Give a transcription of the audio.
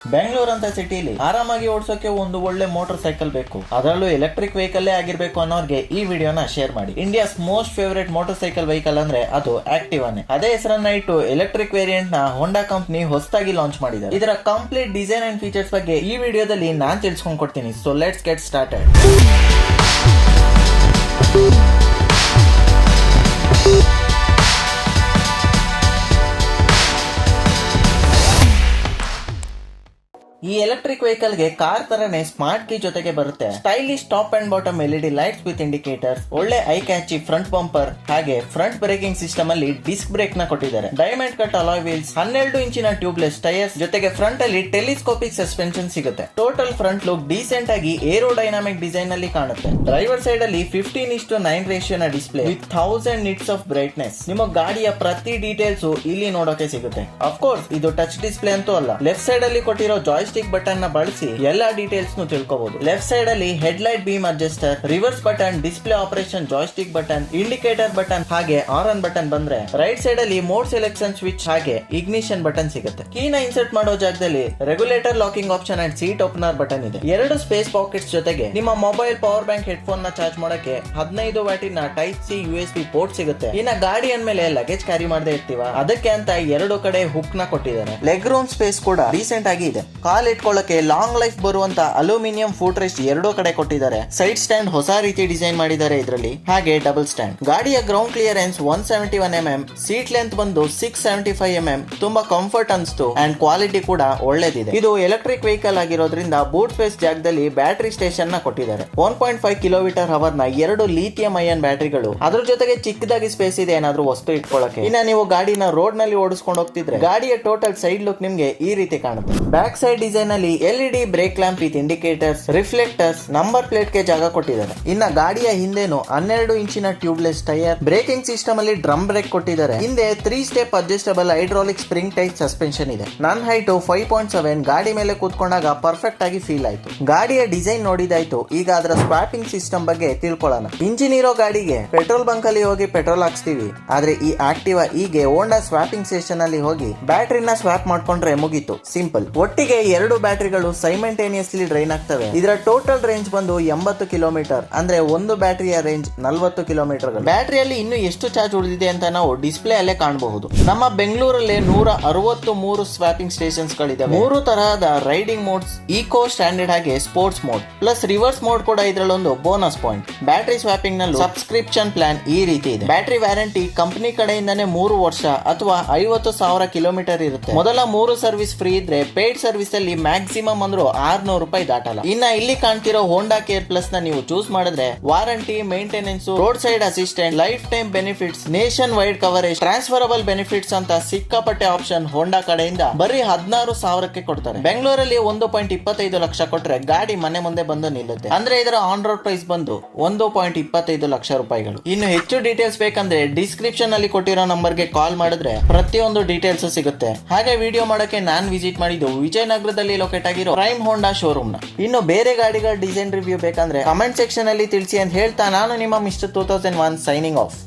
ಬೆಂಗಳೂರು ಅಂತ ಸಿಟಿಲಿ ಆರಾಮಾಗಿ ಓಡಿಸೋಕೆ ಒಂದು ಒಳ್ಳೆ ಮೋಟಾರ್ ಸೈಕಲ್ ಬೇಕು, ಅದರಲ್ಲೂ ಎಲೆಕ್ಟ್ರಿಕ್ ವೆಹಿಕಲ್ ಆಗಿರ್ಬೇಕು ಅನ್ನೋರ್ಗೆ ಈ ವಿಡಿಯೋನ ಶೇರ್ ಮಾಡಿ. India's most favourite motor cycle vehicle ಅಂದ್ರೆ ಅದು ಆಕ್ಟಿವಾನೆ. ಅದೇ ಹೆಸರನ್ನ ಇಟ್ಟು ಎಲೆಕ್ಟ್ರಿಕ್ ವೇರಿಯಂಟ್ ನ ಹೋಂಡಾ ಕಂಪನಿ ಹೊಸದಾಗಿ ಲಾಂಚ್ ಮಾಡಿದೆ. ಇದರ ಕಂಪ್ಲೀಟ್ ಡಿಸೈನ್ ಅಂಡ್ ಫೀಚರ್ಸ್ ಬಗ್ಗೆ ಈ ವಿಡಿಯೋದಲ್ಲಿ ನಾನ್ ತಿಳಿಸ್ಕೊಂಡ್ ಕೊಡ್ತೀನಿ. So let's get started. ಈ ಎಲೆಕ್ಟ್ರಿಕ್ ವೆಹಿಕಲ್ ಗೆ ಕಾರ್ ತರನೇ ಸ್ಮಾರ್ಟ್ ಕೀ ಜೊತೆಗೆ ಬರುತ್ತೆ. Stylish top and bottom LED lights with indicators, ಒಳ್ಳೆ ಐ ಕ್ಯಾಚಿ ಫ್ರಂಟ್ ಬಂಪರ್, ಹಾಗೆ ಫ್ರಂಟ್ ಬ್ರೇಕಿಂಗ್ ಸಿಸ್ಟಮ್ ಅಲ್ಲಿ ಡಿಸ್ಕ್ ಬ್ರೇಕ್ ನ ಕೊಟ್ಟಿದ್ದಾರೆ. ಡೈಮಂಡ್ ಕಟ್ ಅಲಾಯ್ ವೀಲ್ಸ್, 12 ಇಂಚಿನ ಟ್ಯೂಬ್ಲೆಸ್ ಟೈರ್ಸ್ ಜೊತೆಗೆ ಫ್ರಂಟ್ ಅಲ್ಲಿ ಟೆಲಿಸ್ಕೋಪಿಕ್ ಸಸ್ಪೆನ್ಷನ್ ಸಿಗುತ್ತೆ. ಟೋಟಲ್ ಫ್ರಂಟ್ ಲುಕ್ ಡೀಸೆಂಟ್ ಆಗಿ ಏರೋಡೈನಾಮಿಕ್ ಡಿಸೈನ್ ಅಲ್ಲಿ ಕಾಣುತ್ತೆ. ಡ್ರೈವರ್ ಸೈಡ್ ಅಲ್ಲಿ 15:9 ರೇಷಿಯೋ ನ display with 1000 nits of brightness. ನಿಮ್ಮ ಗಾಡಿಯ ಪ್ರತಿ ಡೀಟೇಲ್ಸ್ ಇಲ್ಲಿ ನೋಡೋಕೆ ಸಿಗುತ್ತೆ. ಅಫ್ಕೋರ್ಸ್ ಇದು ಟಚ್ ಡಿಸ್ಪ್ಲೇ ಅಂತೂ ಅಲ್ಲ. ಲೆಫ್ಟ್ ಸೈಡ್ ಅಲ್ಲಿ ಕೊಟ್ಟಿರೋ ಜಾಯ್ಸ್ಟಿಕ್ ಬಟನ್ ನ ಬಳಸಿ ಎಲ್ಲಾ ಡೀಟೇಲ್ಸ್ ತಿಳ್ಕೋಬಹುದು. ಲೆಫ್ಟ್ ಸೈಡ್ ಅಲ್ಲಿ head light beam adjuster, reverse button, display operation, joystick button, indicator button ಹಾಗೆ ಆನ್ ಬಟನ್ ಬಂದ್ರೆ ರೈಟ್ ಸೈಡ್ ಅಲ್ಲಿ ಮೋಡ್ ಸೆಲೆಕ್ಷನ್ ಸ್ವಿಚ್ ಹಾಗೆ ಇಗ್ನಿಷನ್ ಬಟನ್ ಸಿಗುತ್ತೆ. ಕೀನ ಇನ್ಸರ್ಟ್ ಮಾಡೋ ಜಾಗದಲ್ಲಿ regulator locking option and seat opener button ಇದೆ. 2 ಸ್ಪೇಸ್ ಪಾಕೆಟ್ಸ್ ಜೊತೆಗೆ ನಿಮ್ಮ ಮೊಬೈಲ್, ಪವರ್ ಬ್ಯಾಂಕ್, ಹೆಡ್ಫೋನ್ ನ ಚಾರ್ಜ್ ಮಾಡಕ್ಕೆ 15 ವ್ಯಾಟಿನ ಟೈಪ್ ಸಿ USB ಪೋರ್ಟ್ ಸಿಗುತ್ತೆ. ಇನ್ನ ಗಾಡಿ ಅಂದ್ಮೇಲೆ ಲಗೇಜ್ ಕ್ಯಾರಿ ಮಾಡದೇ ಇರ್ತೀವ, ಅದಕ್ಕೆ ಅಂತ 2 ಕಡೆ ಹುಕ್ ನ ಕೊಟ್ಟಿದ್ದಾರೆ. ಲೆಗ್ ರೂಮ್ ಸ್ಪೇಸ್ ಕೂಡ ರೀಸೆಂಟ್ ಆಗಿ ಇದೆ. ಕಾಲ್ ಇಟ್ಕೊಳ್ಳಕ್ಕೆ ಲಾಂಗ್ ಲೈಫ್ ಬರುವಂತ ಅಲ್ಯೂಮಿನಿಯಂ ಫುಟ್ ರೆಸ್ಟ್ 2 ಕಡೆ ಕೊಟ್ಟಿದ್ದಾರೆ. ಸೈಡ್ ಸ್ಟ್ಯಾಂಡ್ ಹೊಸ ರೀತಿ ಡಿಸೈನ್ ಮಾಡಿದ್ದಾರೆ ಇದರಲ್ಲಿ, ಹಾಗೆ ಡಬಲ್ ಸ್ಟ್ಯಾಂಡ್. ಗಾಡಿಯ ground clearance 171 mm, seat length ಬಂದು 675 mm. ತುಂಬಾ ಕಂಫರ್ಟ್ ಅನ್ಸ್ತು ಅಂಡ್ ಕ್ವಾಲಿಟಿ ಕೂಡ ಒಳ್ಳೇದಿದೆ. ಇದು ಎಲೆಕ್ಟ್ರಿಕ್ ವೆಹಿಕಲ್ ಆಗಿರೋದ್ರಿಂದ ಬೂಟ್ ಸ್ಪೇಸ್ ಜಾಗದಲ್ಲಿ ಬ್ಯಾಟರಿ ಸ್ಟೇಷನ್ ನ ಕೊಟ್ಟಿದ್ದಾರೆ. 1.5 kWh ನ 2 ಲಿಥಿಯಂ ಅಯನ್ ಬ್ಯಾಟರಿಗಳು, ಅದ್ರ ಜೊತೆಗೆ ಚಿಕ್ಕದಾಗಿ ಸ್ಪೇಸ್ ಇದೆ ಏನಾದ್ರೂ ವಸ್ತು ಇಟ್ಕೊಳ್ಳಕ್ಕೆ. ಇನ್ನ ನೀವು ಗಾಡಿನ ರೋಡ್ ನಲ್ಲಿ ಓಡಿಸ್ಕೊಂಡು ಹೋಗ್ತಿದ್ರೆ ಗಾಡಿಯ ಟೋಟಲ್ ಸೈಡ್ ಲುಕ್ ನಿಮ್ಗೆ ಈ ರೀತಿ ಕಾಣುತ್ತೆ. ಬ್ಯಾಕ್ ಸೈಡ್ ಡಿಸೈನ್ ಅಲ್ಲಿ LED brake lamp with indicators, reflectors, number plate ಗೆ ಜಾಗ ಕೊಟ್ಟಿದ್ದಾರೆ. ಇನ್ನ ಗಾಡಿಯ ಹಿಂದೆನು 12 ಇಂಚಿನ ಟ್ಯೂಬ್ಲೆಸ್ ಟೈರ್, ಬ್ರೇಕಿಂಗ್ ಸಿಸ್ಟಮ್ ಅಲ್ಲಿ ಡ್ರಮ್ ಬ್ರೇಕ್ ಕೊಟ್ಟಿದ್ದಾರೆ. ಹಿಂದೆ 3 step adjustable hydraulic spring type suspension ಇದೆ. ನನ್ನ ಹೈಟ್ 5.7, ಗಾಡಿ ಮೇಲೆ ಕೂತ್ಕೊಂಡಾಗ ಪರ್ಫೆಕ್ಟ್ ಆಗಿ ಫೀಲ್ ಆಯ್ತು. ಗಾಡಿಯ ಡಿಸೈನ್ ನೋಡಿದಾಯ್ತು, ಈಗ ಅದರ ಸ್ವಾಪಿಂಗ್ ಸಿಸ್ಟಮ್ ಬಗ್ಗೆ ತಿಳ್ಕೊಳ್ಳೋಣ. ಇಂಜಿನ್ ಇರೋ ಗಾಡಿಗೆ ಪೆಟ್ರೋಲ್ ಬಂಕ್ ಅಲ್ಲಿ ಹೋಗಿ ಪೆಟ್ರೋಲ್ ಹಾಕ್ಸ್ತೀವಿ, ಆದ್ರೆ ಈ ಆಕ್ಟಿವಾ ಹೀಗೆ ಹೋಂಡಾ ಸ್ವಾಪಿಂಗ್ ಸ್ಟೇಷನ್ ಅಲ್ಲಿ ಹೋಗಿ ಬ್ಯಾಟ್ರಿನ ಸ್ವಾಪ್ ಮಾಡ್ಕೊಂಡ್ರೆ ಮುಗೀತು. ಸಿಂಪಲ್. ಒಟ್ಟಿಗೆ 2 ಬ್ಯಾಟ್ರಿಗಳು ಸೈಮಲ್ಟೇನಿಯಸ್ಲಿ ಡ್ರೈನ್ ಆಗ್ತವೆ. ಇದರ ಟೋಟಲ್ ರೇಂಜ್ ಬಂದು 80 ಕಿಲೋಮೀಟರ್, ಅಂದ್ರೆ ಒಂದು ಬ್ಯಾಟರಿಯ ರೇಂಜ್ 40 ಕಿಲೋಮೀಟರ್. ಬ್ಯಾಟರಿಯಲ್ಲಿ ಇನ್ನು ಎಷ್ಟು ಚಾರ್ಜ್ ಉಳಿದಿದೆ ಅಂತ ನಾವು ಡಿಸ್ಪ್ಲೇ ಅಲ್ಲೇ ಕಾಣಬಹುದು. ನಮ್ಮ ಬೆಂಗಳೂರಲ್ಲಿ 163 ಸ್ವಾಪಿಂಗ್ ಸ್ಟೇಷನ್ಸ್ ಗಳಿದಾವೆ. 3 ತರಹದ ರೈಡಿಂಗ್ ಮೋಡ್ಸ್, ಈಕೋ, ಸ್ಟ್ಯಾಂಡರ್ಡ್ ಹಾಗೆ sports mode, plus reverse mode ಕೂಡ ಇದರಲ್ಲೊಂದು ಬೋನಸ್ ಪಾಯಿಂಟ್. ಬ್ಯಾಟರಿ ಸ್ವಾಪಿಂಗ್ ನಲ್ಲಿ ಸಬ್ಸ್ಕ್ರಿಪ್ಷನ್ ಪ್ಲಾನ್ ಈ ರೀತಿ ಇದೆ. ಬ್ಯಾಟರಿ ವ್ಯಾರಂಟಿ ಕಂಪನಿ ಕಡೆಯಿಂದಾನೆ 3 ವರ್ಷ ಅಥವಾ 50,000 ಕಿಲೋಮೀಟರ್ ಇರುತ್ತೆ. ಮೊದಲ 3 ಸರ್ವಿಸ್ ಫ್ರೀ ಇದ್ರೆ ಪೇಡ್ ಸರ್ವಿಸ್ ಅಲ್ಲಿ ಮ್ಯಾಕ್ಸಿಮಮ್ ಅಂದ್ರೂ 600 ರೂಪಾಯಿ ದಾಟಲ್ಲ. ಇನ್ನ ಇಲ್ಲಿ ಕಾಣ್ತಿರೋ ಹೋಂಡಾ ಕೇರ್ ಪ್ಲಸ್ ನ ನೀವು ಚೂಸ್ ಮಾಡಿದ್ರೆ warranty, maintenance, road side assistant, life time benefits, nation wide coverage, transferable benefits ಅಂತ ಸಿಕ್ಕಾಪಟ್ಟೆ ಆಪ್ಷನ್ ಹೋಂಡಾ ಕಡೆಯಿಂದ ಬರೀ 16,000ಕ್ಕೆ ಕೊಡ್ತಾರೆ. ಬೆಂಗಳೂರಲ್ಲಿ 1.25 ಲಕ್ಷ ಕೊಟ್ರೆ ಗಾಡಿ ಮನೆ ಮುಂದೆ ಬಂದು ನಿಲ್ಲುತ್ತೆ. ಅಂದ್ರೆ ಇದರ ಆನ್ ರೋಡ್ ಪ್ರೈಸ್ ಬಂದು 1.25 ಲಕ್ಷ ರೂಪಾಯಿಗಳು. ಇನ್ನು ಹೆಚ್ಚು ಡೀಟೇಲ್ಸ್ ಬೇಕಂದ್ರೆ ಡಿಸ್ಕ್ರಿಪ್ಷನ್ ಅಲ್ಲಿ ಕೊಟ್ಟಿರೋ ನಂಬರ್ಗೆ ಕಾಲ್ ಮಾಡಿದ್ರೆ ಪ್ರತಿಯೊಂದು ಡೀಟೇಲ್ಸ್ ಸಿಗುತ್ತೆ. ಹಾಗೆ ವಿಡಿಯೋ ಮಾಡಕ್ಕೆ ನಾನ್ ವಿಸಿಟ್ ಮಾಡಿದ್ದು ವಿಜಯನಗರದಲ್ಲಿ ಲೊಕೇಟ್ ಆಗಿರೋ ಪ್ರೈಮ್ ಹೋಂಡಾ ಶೋರೂಮ್ ನ. ಇನ್ನು ಬೇರೆ ಗಾಡಿಗಳ ಡಿಸೈನ್ ರಿವ್ಯೂ ಬೇಕಂದ್ರೆ ಕಮೆಂಟ್ ಸೆಕ್ಷನ್ ಅಲ್ಲಿ ತಿಳಿಸಿ ಅಂತ ಹೇಳ್ತಾ ನಾನು ನಿಮ್ಮ ಮಿಸ್ಟರ್ 2001 ಸೈನಿಂಗ್ ಆಫ್.